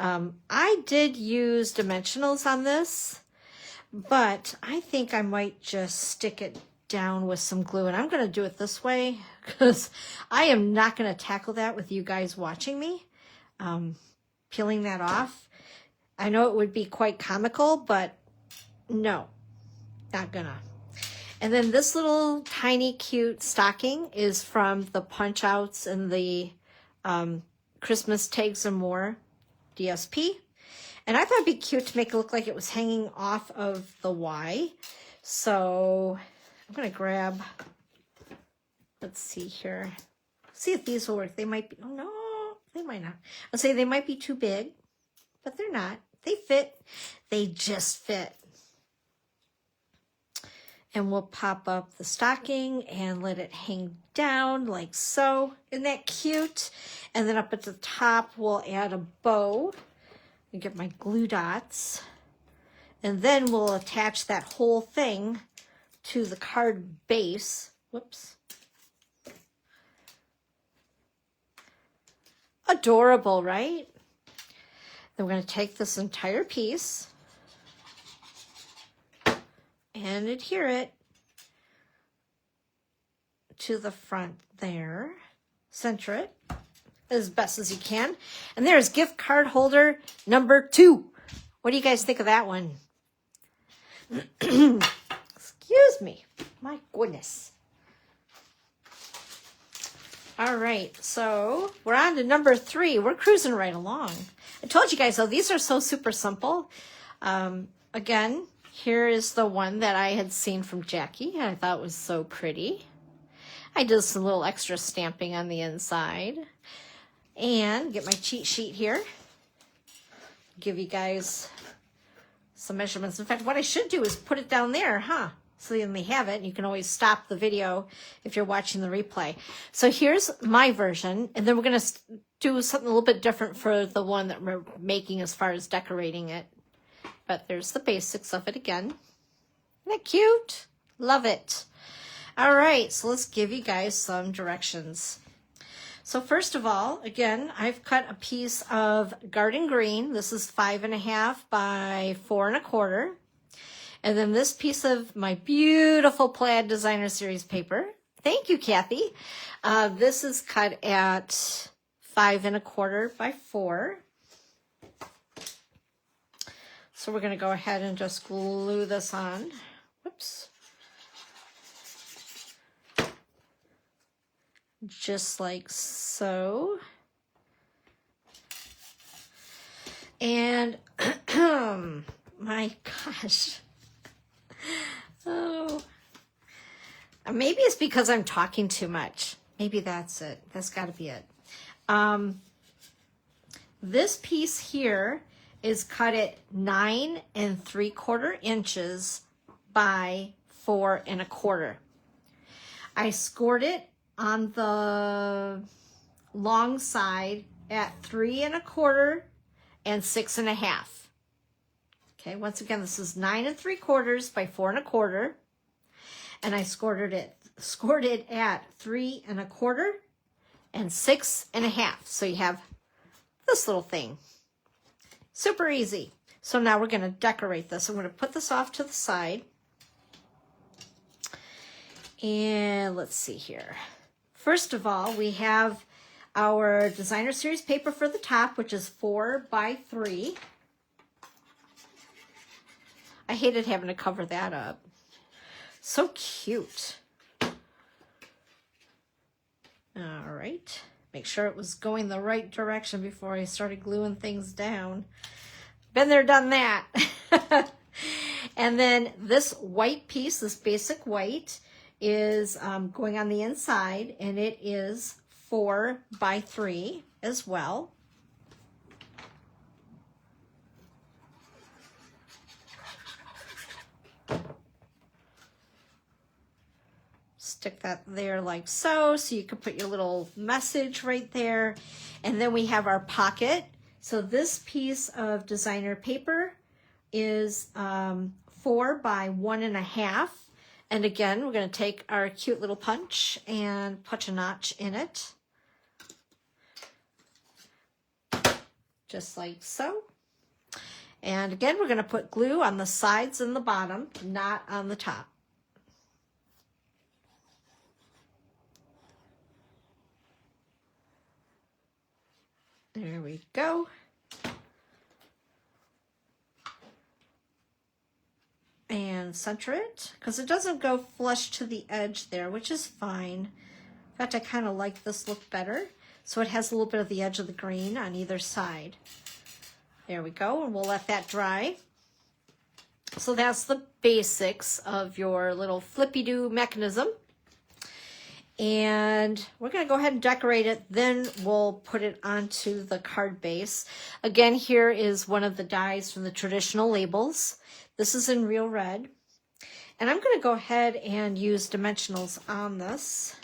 I did use dimensionals on this, but I think I might just stick it down with some glue. And I'm going to do it this way because I am not going to tackle that with you guys watching me. Peeling that off. I know it would be quite comical, but no, not gonna. And then this little tiny cute stocking is from the punch outs and the Christmas Tags and More DSP. And I thought it'd be cute to make it look like it was hanging off of the Y. So I'm gonna grab, let's see here. See if these will work. They might be, oh no, they might not. I'll say they might be too big, but they're not. They fit. They just fit. And we'll pop up the stocking and let it hang down like so. Isn't that cute? And then up at the top, we'll add a bow and get my glue dots. And then we'll attach that whole thing to the card base. Whoops. Adorable, right? Then we're going to take this entire piece and adhere it to the front there. Center it as best as you can. And there's gift card holder number 2. What do you guys think of that one? Excuse me. My goodness. All right, so we're on to number 3. We're cruising right along. I told you guys, though, these are so super simple. Again, here is the one that I had seen from Jackie. I thought was so pretty. I did some little extra stamping on the inside. And get my cheat sheet here. Give you guys some measurements. In fact, what I should do is put it down there, huh? So then they have it. You can always stop the video if you're watching the replay. So here's my version. And then we're going to do something a little bit different for the one that we're making as far as decorating it. But there's the basics of it again. Isn't that cute? Love it. All right, so let's give you guys some directions. So first of all, again, I've cut a piece of garden green. This is 5.5 by 4 1/4. And then this piece of my beautiful plaid designer series paper. Thank you, Kathy. This is cut at 5 1/4 by 4. So we're going to go ahead and just glue this on. Whoops. Just like so. And my gosh. Oh. Maybe it's because I'm talking too much. Maybe that's it. That's got to be it. This piece here is cut at 9 3/4 inches by 4 1/4. I scored it on the long side at 3 1/4 and 6 1/2. Okay, once again, this is 9 3/4 by 4 1/4. And I scored it at 3 1/4 and 6 1/2. So you have this little thing. Super easy. So now we're going to decorate this. I'm going to put this off to the side. And let's see here. First of all, we have our designer series paper for the top, which is 4 by 3. I hated having to cover that up. So cute. All right. Make sure it was going the right direction before I started gluing things down. Been there, done that. And then this white piece, this basic white, is going on the inside, and it is 4 by 3 as well. Stick that there like so, so you can put your little message right there. And then we have our pocket. So this piece of designer paper is 4 by 1 1/2. And again, we're going to take our cute little punch and punch a notch in it. Just like so. And again, we're going to put glue on the sides and the bottom, not on the top. There we go. And center it, because it doesn't go flush to the edge there, which is fine. In fact, I kind of like this look better. So it has a little bit of the edge of the green on either side. There we go, and we'll let that dry. So that's the basics of your little flippy-doo mechanism. And we're going to go ahead and decorate it. Then we'll put it onto the card base. Again, here is one of the dies from the traditional labels. This is in Real Red. And I'm going to go ahead and use dimensionals on this.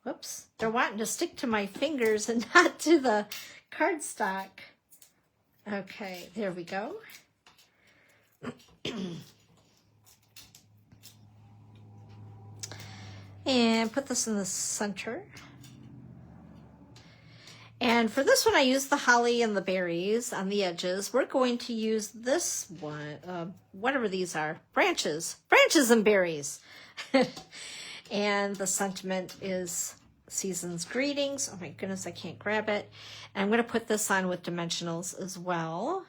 Whoops. They're wanting to stick to my fingers and not to the cardstock. Okay, there we go. And put this in the center. And for this one, I used the holly and the berries on the edges. We're going to use this one, whatever these are, branches and berries. And the sentiment is Season's Greetings. Oh my goodness, I can't grab it. And I'm going to put this on with dimensionals as well.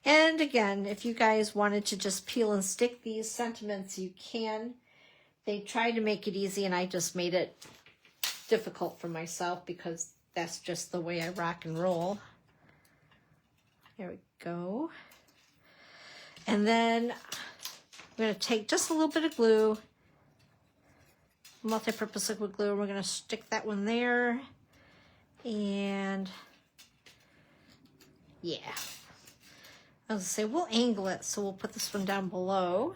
And again, if you guys wanted to just peel and stick these sentiments, you can. They tried to make it easy, and I just made it difficult for myself because that's just the way I rock and roll. There we go. And then I'm going to take just a little bit of glue, multi-purpose liquid glue, and we're going to stick that one there. And yeah. I was going to say, we'll angle it, so we'll put this one down below.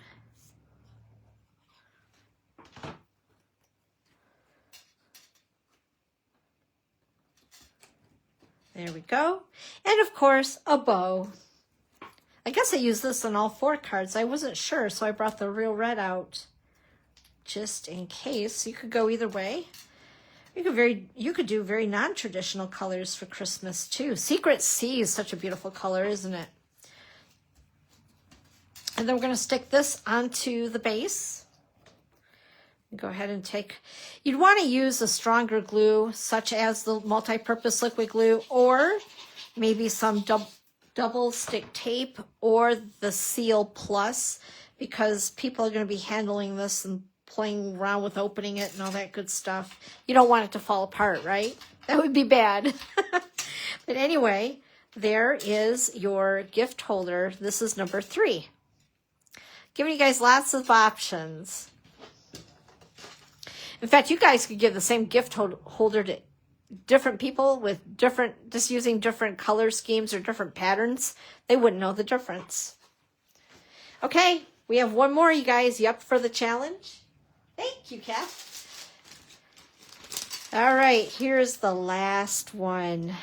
There we go. And of course, a bow. I guess I used this on all 4 cards. I wasn't sure, so I brought the Real Red out just in case. You could go either way. You could do very non-traditional colors for Christmas too. Secret Sea is such a beautiful color, isn't it? And then we're going to stick this onto the base. Go ahead and take, you'd want to use a stronger glue, such as the multi-purpose liquid glue, or maybe some double stick tape, or the Seal Plus, because people are going to be handling this and playing around with opening it and all that good stuff. You don't want it to fall apart, right? That would be bad. But anyway, there is your gift holder. This is number 3. Giving you guys lots of options. In fact, you guys could give the same gift holder to different people with different, just using different color schemes or different patterns. They wouldn't know the difference. Okay, we have one more, you guys. You up for the challenge? Thank you, Kat. All right, here's the last one.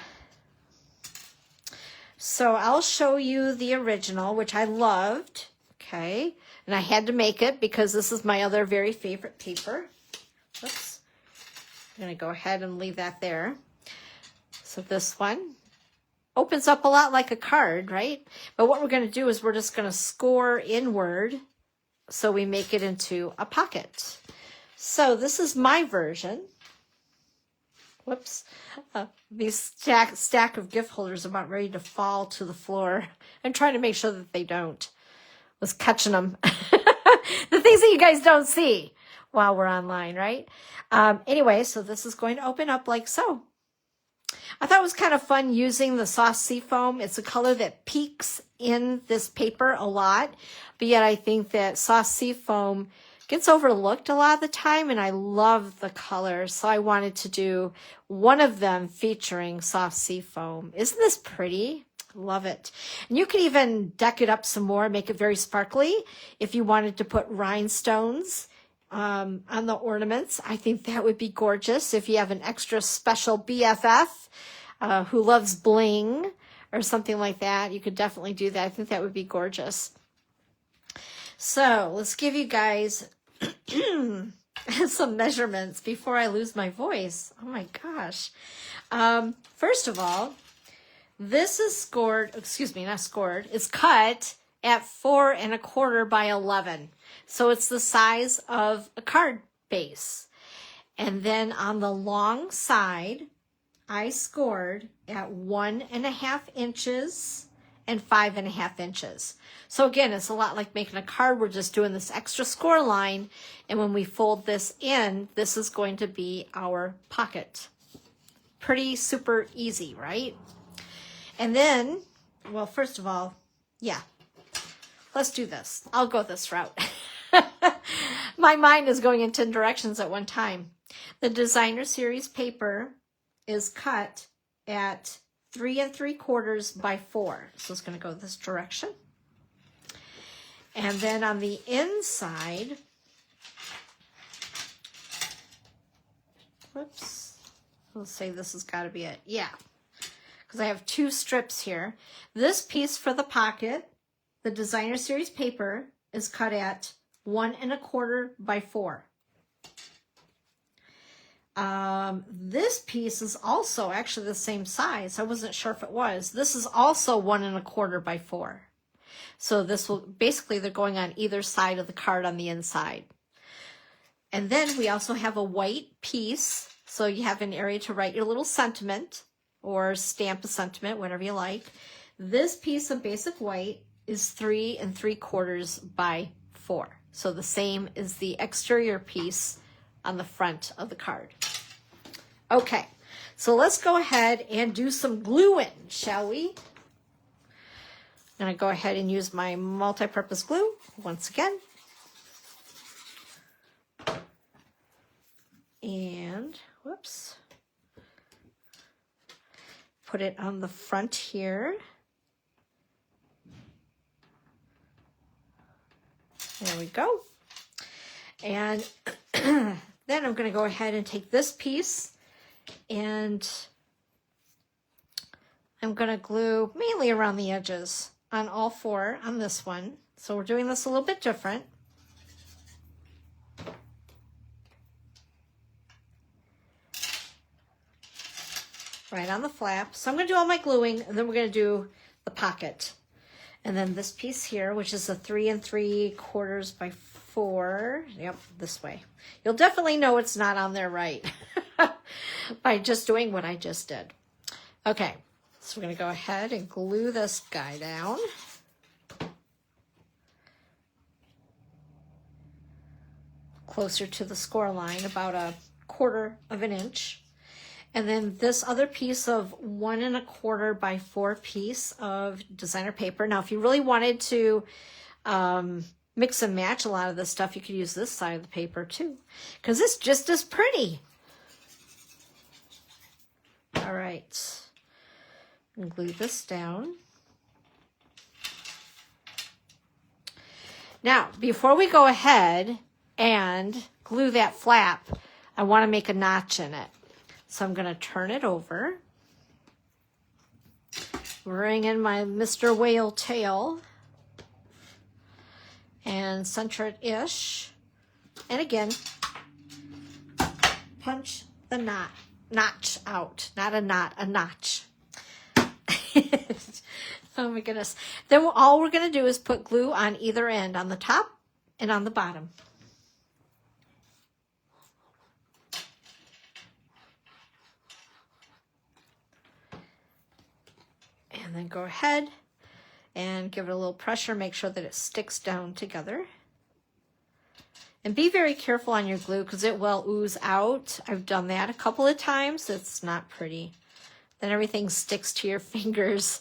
So I'll show you the original, which I loved. Okay, and I had to make it because this is my other very favorite paper. Oops. I'm going to go ahead and leave that there. So this one opens up a lot like a card, right? But what we're going to do is we're just going to score inward so we make it into a pocket. So this is my version. Whoops. These stack of gift holders are about ready to fall to the floor. I'm trying to make sure that they don't. I was catching them. The things that you guys don't see while we're online, right? Anyway, so this is going to open up like so. I thought it was kind of fun using the soft seafoam. It's a color that peaks in this paper a lot, but yet I think that soft seafoam gets overlooked a lot of the time, and I love the color, so I wanted to do one of them featuring soft seafoam. Isn't this pretty? Love it. And you can even deck it up some more, make it very sparkly. If you wanted to put rhinestones on the ornaments, I think that would be gorgeous. If you have an extra special BFF who loves bling or something like that, you could definitely do that. I think that would be gorgeous. So let's give you guys some measurements before I lose my voice. Oh my gosh. First of all, this is scored, excuse me, not scored, it's cut at 4 1/4 by 11. So it's the size of a card base. And then on the long side, I scored at 1 1/2 inches and 5 1/2 inches. So again, it's a lot like making a card. We're just doing this extra score line. And when we fold this in, this is going to be our pocket. Pretty super easy, right? And then, well, first of all, yeah, let's do this. I'll go this route. My mind is going in 10 directions at one time. The designer series paper is cut at 3 3/4 by 4. So it's going to go this direction. And then on the inside, whoops, let's say this has got to be it. Yeah, because I have 2 strips here. This piece for the pocket, the designer series paper, is cut at 1 1/4 by 4. This piece is also actually the same size. I wasn't sure if it was. This is also 1 1/4 by 4. So this will, basically they're going on either side of the card on the inside. And then we also have a white piece. So you have an area to write your little sentiment or stamp a sentiment, whatever you like. This piece of basic white is 3 3/4 by 4. So the same as the exterior piece on the front of the card. Okay, so let's go ahead and do some gluing, shall we? I'm going to go ahead and use my multi-purpose glue once again. And, whoops, put it on the front here. There we go. And then I'm going to go ahead and take this piece and I'm going to glue mainly around the edges on all 4 on this one. So we're doing this a little bit different. Right on the flap. So I'm going to do all my gluing and then we're going to do the pocket. And then this piece here, which is a 3 3/4 by 4. Yep, this way. You'll definitely know it's not on there right by just doing what I just did. Okay, so we're going to go ahead and glue this guy down. Closer to the score line, about 1/4 of an inch. And then this other piece of 1 1/4 by 4 piece of designer paper. Now, if you really wanted to mix and match a lot of this stuff, you could use this side of the paper too, because it's just as pretty. All right, and glue this down. Now, before we go ahead and glue that flap, I want to make a notch in it. So I'm going to turn it over, bring in my Mr. Whale tail, and center it-ish. And again, punch the notch out. Not a knot, a notch. Oh my goodness. Then all we're going to do is put glue on either end, on the top and on the bottom. And then go ahead and give it a little pressure. Make sure that it sticks down together. And be very careful on your glue because it will ooze out. I've done that a couple of times. It's not pretty. Then everything sticks to your fingers.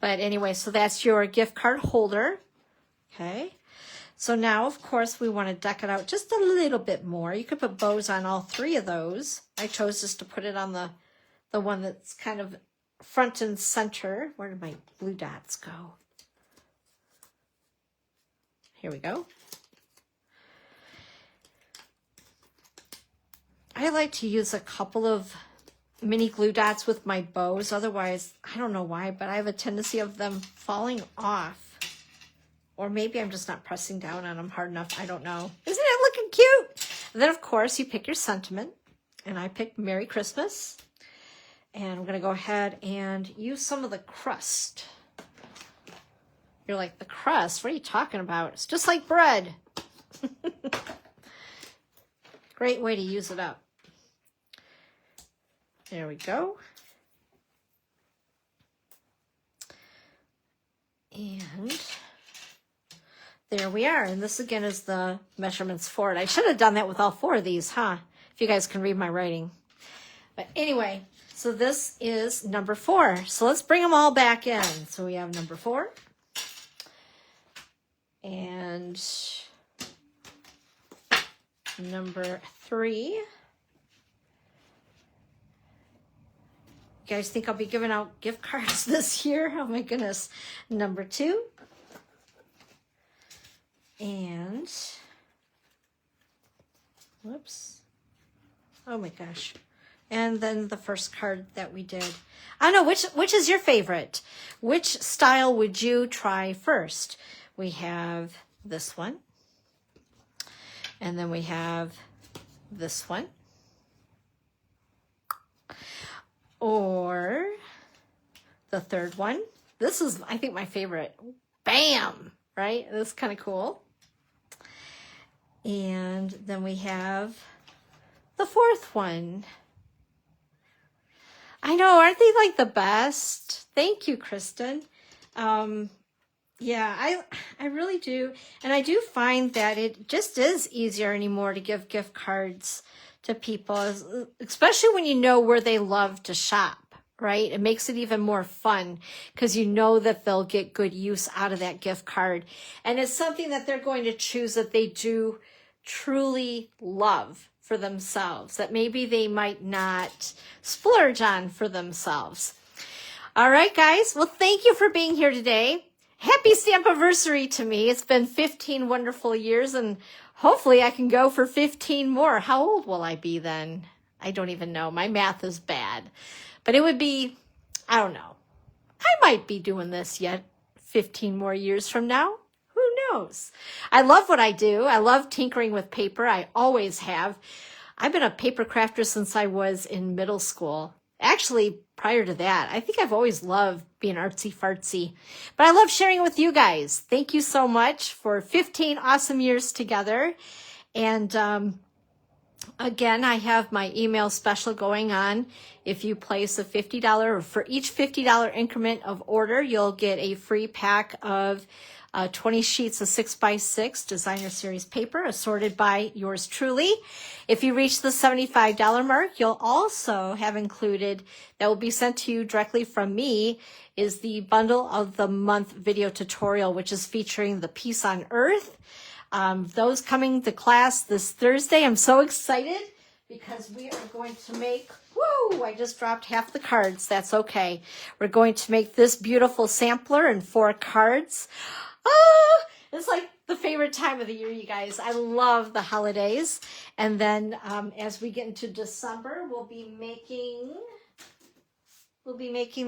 But anyway, so that's your gift card holder. Okay. So now, of course, we want to deck it out just a little bit more. You could put bows on all 3 of those. I chose just to put it on the one that's kind of front and center. Where did my blue dots go? Here we go. I like to use a couple of mini glue dots with my bows. Otherwise, I don't know why, but I have a tendency of them falling off. Or maybe I'm just not pressing down on them hard enough. I don't know. Isn't it looking cute? And then, of course, you pick your sentiment. And I picked Merry Christmas. And I'm going to go ahead and use some of the crust. You're like, the crust? What are you talking about? It's just like bread. Great way to use it up. There we go. And there we are. And this again is the measurements for it. I should have done that with all 4 of these, huh? If you guys can read my writing. But anyway, so this is number 4. So let's bring them all back in. So we have number 4. And number 3. You guys think I'll be giving out gift cards this year? Oh my goodness. Number 2. And, whoops. Oh my gosh. And then the first card that we did. I don't know, which is your favorite? Which style would you try first? We have this one. And then we have this one. Or the third one. This is, I think, my favorite. Bam! Right? This is kind of cool. And then we have the 4th one. I know, aren't they like the best? Thank you, Kristen. Yeah, I really do. And I do find that it just is easier anymore to give gift cards to people, especially when you know where they love to shop, right? It makes it even more fun because you know that they'll get good use out of that gift card. And it's something that they're going to choose that they do truly love for themselves, that maybe they might not splurge on for themselves. All right, guys. Well, thank you for being here today. Happy Stampiversary to me. It's been 15 wonderful years, and hopefully I can go for 15 more. How old will I be then? I don't even know. My math is bad. But it would be, I don't know. I might be doing this yet 15 more years from now. Who knows? I love what I do. I love tinkering with paper. I always have. I've been a paper crafter since I was in middle school. Actually, prior to that, I think I've always loved being artsy fartsy, but I love sharing it with you guys. Thank you so much for 15 awesome years together. And again, I have my email special going on. If you place a $50, or for each $50 increment of order, you'll get a free pack of 20 sheets of 6x6 designer series paper assorted by yours truly. If you reach the $75 mark, you'll also have included, that will be sent to you directly from me, is the bundle of the month video tutorial, which is featuring the Peace on Earth. Those coming to class this Thursday. I'm so excited because we are going to make, whoa, I just dropped half the cards. That's okay. We're going to make this beautiful sampler in 4 cards. Oh, it's like the favorite time of the year, you guys. I love the holidays. And then as we get into December, we'll be making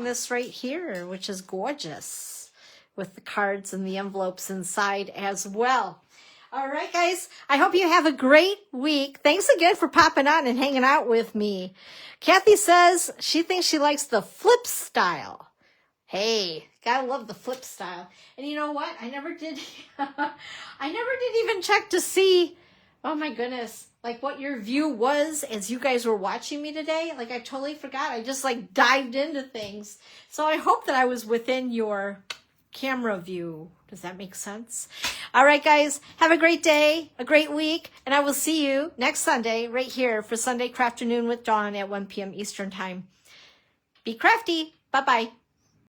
this right here, which is gorgeous, with the cards and the envelopes inside as well. All right, guys, I hope you have a great week. Thanks again for popping on and hanging out with me. Kathy says she thinks she likes the flip style. Hey, gotta love the flip style. And you know what? I never did even check to see, oh my goodness, like what your view was as you guys were watching me today. Like I totally forgot. I just like dived into things. So I hope that I was within your camera view. Does that make sense? All right, guys, have a great day, a great week, and I will see you next Sunday right here for Sunday Crafternoon with Dawn at 1 p.m. Eastern Time. Be crafty. Bye-bye.